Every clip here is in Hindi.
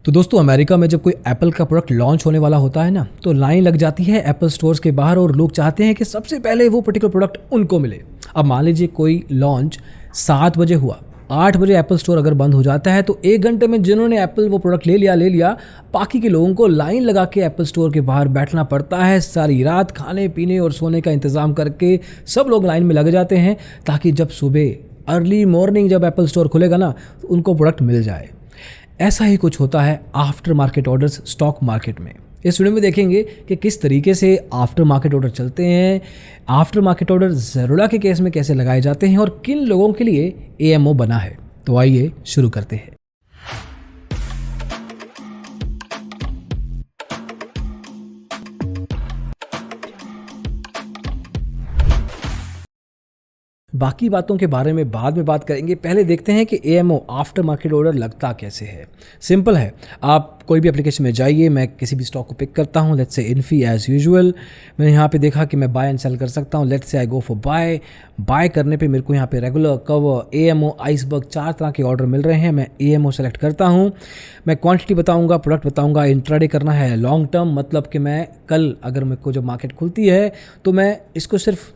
तो दोस्तों अमेरिका में जब कोई एप्पल का प्रोडक्ट लॉन्च होने वाला होता है ना, तो लाइन लग जाती है एप्पल स्टोर्स के बाहर और लोग चाहते हैं कि सबसे पहले वो पर्टिकुलर प्रोडक्ट उनको मिले। अब मान लीजिए कोई लॉन्च 7 बजे हुआ, 8 बजे एप्पल स्टोर अगर बंद हो जाता है तो 1 घंटे में जिन्होंने एप्पल वो प्रोडक्ट ले लिया, बाकी के लोगों को लाइन लगा के एप्पल स्टोर के बाहर बैठना पड़ता है। सारी रात खाने पीने और सोने का इंतज़ाम करके सब लोग लाइन में लग जाते हैं ताकि जब सुबह अर्ली मॉर्निंग जब एप्पल स्टोर खुलेगा ना, तो उनको प्रोडक्ट मिल जाए। ऐसा ही कुछ होता है after market orders stock market में। इस वीडियो में देखेंगे कि किस तरीके से आफ्टर मार्केट ऑर्डर चलते हैं, आफ्टर मार्केट ऑर्डर ज़रूरा के केस में कैसे लगाए जाते हैं और किन लोगों के लिए एएमओ बना है। तो आइए शुरू करते हैं। बाकी बातों के बारे में बाद में बात करेंगे, पहले देखते हैं कि एएमओ आफ्टर मार्केट ऑर्डर लगता कैसे है। सिंपल है, आप कोई भी एप्लीकेशन में जाइए, मैं किसी भी स्टॉक को पिक करता हूँ, let's say Infy as usual. मैंने यहाँ पे देखा कि मैं बाय एंड सेल कर सकता हूँ, let's say I go for bye करने पे मेरे को यहाँ पे रेगुलर, कवर, एएमओ, आइसबर्ग 4 तरह के ऑर्डर मिल रहे हैं। मैं एएमओ सेलेक्ट करता हूँ, मैं क्वांटिटी बताऊँगा, प्रोडक्ट बताऊँगा। इंट्राडे करना है लॉन्ग टर्म, मतलब कि मैं कल अगर मेरे को जब मार्केट खुलती है तो मैं इसको सिर्फ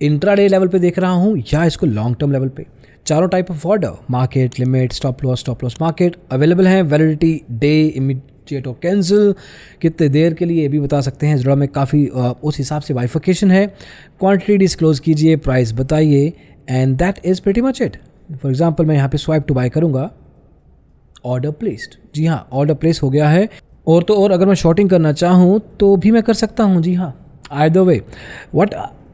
इंट्राडे लेवल पे देख रहा हूँ या इसको लॉन्ग टर्म लेवल पे। चारों type of order, market, limit, stop loss market available हैं। वैलिडिटी डे, इमीडिएट और कैंसिल, कितने देर के लिए ये भी बता सकते हैं। ज़रा में काफ़ी उस हिसाब से बाइफिकेशन है। क्वांटिटी डिस्क्लोज कीजिए, प्राइस बताइए, and that is pretty much it. For example मैं यहाँ पे स्वाइप टू बाय करूँगा, ऑर्डर प्लेस्ड। जी हाँ, ऑर्डर प्लेस हो गया है। और तो और अगर मैं शॉर्टिंग करना चाहूँ तो भी मैं कर सकता हूँ। जी हाँ, आइदर वे।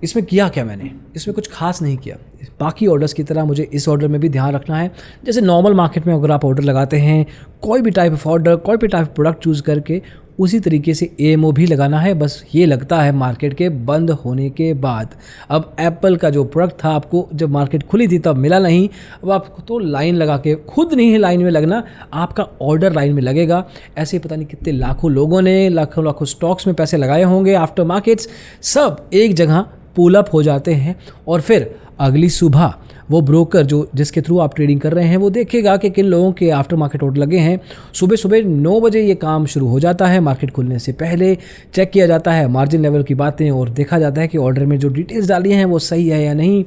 इसमें किया क्या मैंने, इसमें कुछ खास नहीं किया। बाकी ऑर्डर्स की तरह मुझे इस ऑर्डर में भी ध्यान रखना है। जैसे नॉर्मल मार्केट में अगर आप ऑर्डर लगाते हैं, कोई भी टाइप ऑफ ऑर्डर, कोई भी टाइप ऑफ प्रोडक्ट चूज़ करके, उसी तरीके से एएमओ भी लगाना है। बस ये लगता है मार्केट के बंद होने के बाद। अब एप्पल का जो प्रोडक्ट था आपको जब मार्केट खुली थी तब मिला नहीं, अब आपको तो लाइन लगा के, खुद नहीं है लाइन में लगना, आपका ऑर्डर लाइन में लगेगा। ऐसे पता नहीं कितने लाखों लोगों ने लाखों स्टॉक्स में पैसे लगाए होंगे। आफ्टर मार्केट्स सब एक जगह पुल अप हो जाते हैं और फिर अगली सुबह वो ब्रोकर जिसके थ्रू आप ट्रेडिंग कर रहे हैं वो देखेगा कि किन लोगों के आफ्टर मार्केट ऑर्डर लगे हैं। सुबह 9 बजे ये काम शुरू हो जाता है। मार्केट खुलने से पहले चेक किया जाता है मार्जिन लेवल की बातें और देखा जाता है कि ऑर्डर में जो डिटेल्स डाली हैं वो सही है या नहीं।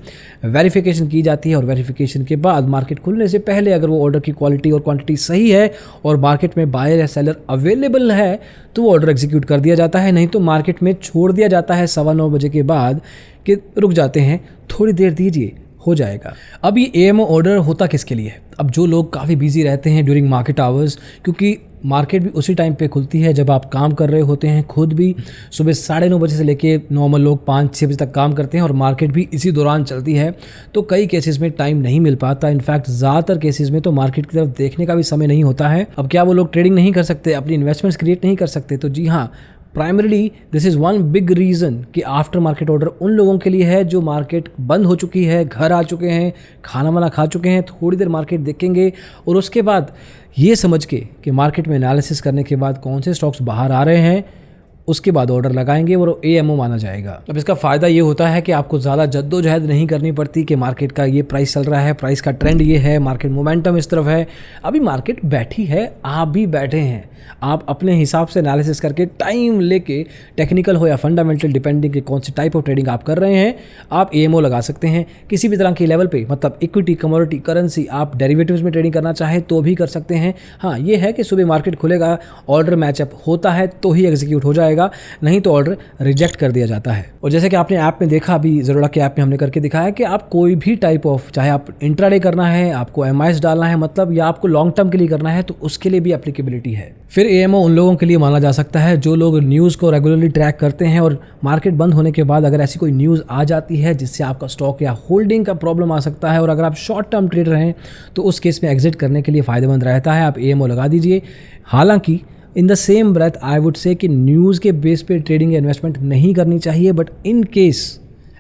वेरिफिकेशन की जाती है और वेरिफिकेशन के बाद मार्केट खुलने से पहले अगर वो ऑर्डर की क्वालिटी और क्वांटिटी सही है और मार्केट में बायर या सेलर अवेलेबल है तो वो ऑर्डर एग्जीक्यूट कर दिया जाता है। नहीं तो मार्केट में छोड़ दिया जाता है 9:15 बजे के बाद कि रुक जाते हैं, थोड़ी देर दीजिए, हो जाएगा। अब ये एएमओ ऑर्डर होता किसके लिए है? अब जो लोग काफ़ी बिजी रहते हैं ड्यूरिंग मार्केट आवर्स, क्योंकि मार्केट भी उसी टाइम पे खुलती है जब आप काम कर रहे होते हैं। खुद भी सुबह 9:30 बजे से लेके नॉर्मल लोग 5-6 बजे तक काम करते हैं और मार्केट भी इसी दौरान चलती है। तो कई केसेस में टाइम नहीं मिल पाता। इनफैक्ट ज़्यादातर केसेस में तो मार्केट की तरफ देखने का भी समय नहीं होता है। अब क्या वो लोग ट्रेडिंग नहीं कर सकते, अपनी इन्वेस्टमेंट्स क्रिएट नहीं कर सकते? तो जी हाँ, primarily this is one big reason कि आफ्टर मार्केट ऑर्डर उन लोगों के लिए है जो मार्केट बंद हो चुकी है, घर आ चुके हैं, खाना वाना खा चुके हैं, थोड़ी देर मार्केट देखेंगे और उसके बाद ये समझ के कि मार्केट में एनालिसिस करने के बाद कौन से स्टॉक्स बाहर आ रहे हैं, उसके बाद ऑर्डर लगाएंगे और एएमओ माना जाएगा। अब इसका फ़ायदा ये होता है कि आपको ज़्यादा जद्दोजहद नहीं करनी पड़ती कि मार्केट का ये प्राइस चल रहा है, प्राइस का ट्रेंड ये है, मार्केट मोमेंटम इस तरफ है। अभी मार्केट बैठी है, आप भी बैठे हैं, आप अपने हिसाब से एनालिसिस करके टाइम लेके, टेक्निकल हो या फंडामेंटल, डिपेंडिंग कि कौन सी टाइप ऑफ ट्रेडिंग आप कर रहे हैं, आप एएमओ लगा सकते हैं किसी भी तरह के लेवल पे। मतलब इक्विटी, कमोडिटी, करेंसी, आप डेरिवेटिव्स में ट्रेडिंग करना चाहें तो भी कर सकते हैं। हाँ, ये है कि सुबह मार्केट खुलेगा, ऑर्डर मैचअप होता है तो ही एग्जीक्यूट हो जाएगा, नहीं तो ऑर्डर रिजेक्ट कर दिया जाता है। और जैसे कि आपने ऐप में देखा, अभी ज़रूरा के ऐप में हमने करके दिखाया कि आप कोई भी टाइप ऑफ, चाहे आप इंट्राडे करना है, आपको एमआईएस डालना है, मतलब या आपको लॉन्ग टर्म के लिए करना है, तो उसके लिए भी एप्लीकेबिलिटी है। फिर एएमओ उन लोगों के लिए माना जा सकता है जो लोग न्यूज़ को रेगुलरली ट्रैक करते हैं और मार्केट बंद होने के बाद अगर ऐसी कोई न्यूज़ आ जाती है जिससे आपका स्टॉक या होल्डिंग का प्रॉब्लम आ सकता है और अगर आप शॉर्ट टर्म ट्रेडर हैं तो उस केस में एग्जिट करने के लिए फ़ायदेमंद रहता है। आप एएमओ लगा दीजिए। हालांकि in the same breath I would say कि न्यूज़ के बेस पे ट्रेडिंग या इन्वेस्टमेंट नहीं करनी चाहिए, बट इन केस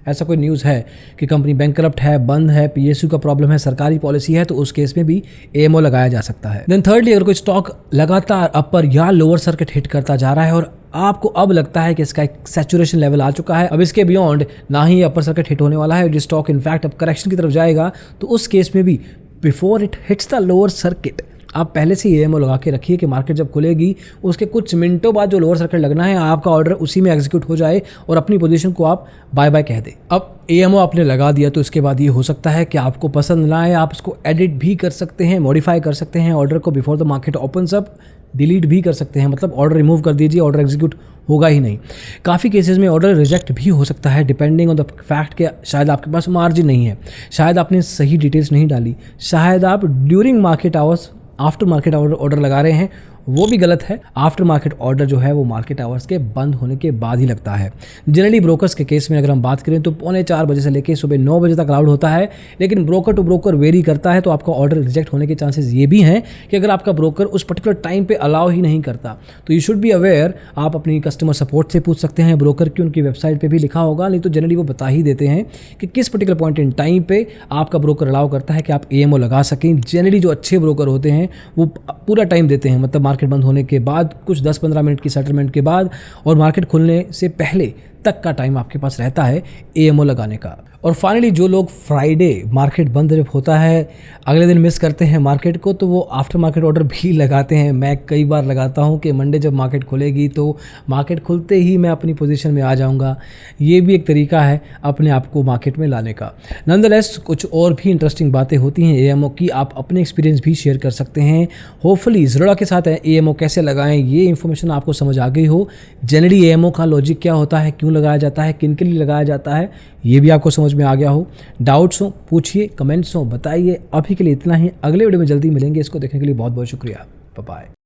ऐसा कोई न्यूज़ है कि कंपनी बैंकरप्ट है, बंद है, पीएसयू का प्रॉब्लम है, सरकारी पॉलिसी है, तो उस केस में भी एएमओ लगाया जा सकता है। देन थर्डली, अगर कोई स्टॉक लगातार अपर या लोअर सर्किट हिट करता जा रहा है और आपको अब लगता है कि इसका एक सैचुरेशन लेवल आ चुका है, अब इसके बियॉन्ड ना ही अपर सर्किट हिट होने वाला है, जो स्टॉक इनफैक्ट अब करेक्शन की तरफ जाएगा, तो उस केस में भी before it hits the lower circuit आप पहले से ही AMO लगा के रखिए कि मार्केट जब खुलेगी उसके कुछ मिनटों बाद जो लोअर सर्किट लगना है आपका ऑर्डर उसी में एग्जीक्यूट हो जाए और अपनी पोजीशन को आप बाय बाय कह दें। अब AMO आपने लगा दिया तो इसके बाद ये हो सकता है कि आपको पसंद ना आए, आप इसको एडिट भी कर सकते हैं, मॉडिफाई कर सकते हैं ऑर्डर को before the market opens up, delete भी कर सकते हैं, मतलब ऑर्डर रिमूव कर दीजिए, ऑर्डर एग्जीक्यूट होगा ही नहीं। काफ़ी केसेस में ऑर्डर रिजेक्ट भी हो सकता है डिपेंडिंग ऑन द फैक्ट कि शायद आपके पास मार्जिन नहीं है, शायद आपने सही डिटेल्स नहीं डाली, शायद आप during market hours after market order लगा रहे हैं, वो भी गलत है। आफ्टर मार्केट ऑर्डर जो है वो मार्केट आवर्स के बंद होने के बाद ही लगता है। जनरली ब्रोकर्स के केस में अगर हम बात करें तो 3:45 बजे से लेकर सुबह 9 बजे तक अलाउड होता है, लेकिन ब्रोकर टू ब्रोकर वेरी करता है, तो आपका ऑर्डर रिजेक्ट होने के चांसेस ये भी हैं कि अगर आपका ब्रोकर उस पर्टिकुलर टाइम पे अलाउ ही नहीं करता तो यू शुड बी अवेयर। आप अपनी कस्टमर सपोर्ट से पूछ सकते हैं ब्रोकर की, उनकी वेबसाइट पर भी लिखा होगा, नहीं तो जनरली वो बता ही देते हैं कि किस पर्टिकुलर पॉइंट इन टाइम पे आपका ब्रोकर अलाउ करता है कि आप AMO लगा सकें। जनरली जो अच्छे ब्रोकर होते हैं वो पूरा टाइम देते हैं, मतलब मार्केट बंद होने के बाद कुछ 10-15 मिनट की सेटलमेंट के बाद और मार्केट खुलने से पहले तक का टाइम आपके पास रहता है AMO लगाने का। और फाइनली जो लोग फ्राइडे मार्केट बंद जब होता है अगले दिन मिस करते हैं मार्केट को, तो वो आफ्टर मार्केट ऑर्डर भी लगाते हैं। मैं कई बार लगाता हूँ कि मंडे जब मार्केट खुलेगी तो मार्केट खुलते ही मैं अपनी पोजीशन में आ जाऊँगा। ये भी एक तरीका है अपने आप को मार्केट में लाने का। नॉनदलेस कुछ और भी इंटरेस्टिंग बातें होती हैं AMO की, आप अपने एक्सपीरियंस भी शेयर कर सकते हैं। होपफुली ज़रूरा के साथ AMO कैसे लगाएं ये इन्फॉर्मेशन आपको समझ आ गई हो। जनरली AMO का लॉजिक क्या होता है, क्यों लगाया जाता है, किन के लिए लगाया जाता है, ये भी आपको समझ में आ गया हो। डाउट्स हो पूछिए, कमेंट्स हो बताइए। अभी के लिए इतना ही, अगले वीडियो में जल्दी मिलेंगे। इसको देखने के लिए बहुत बहुत शुक्रिया। Bye bye.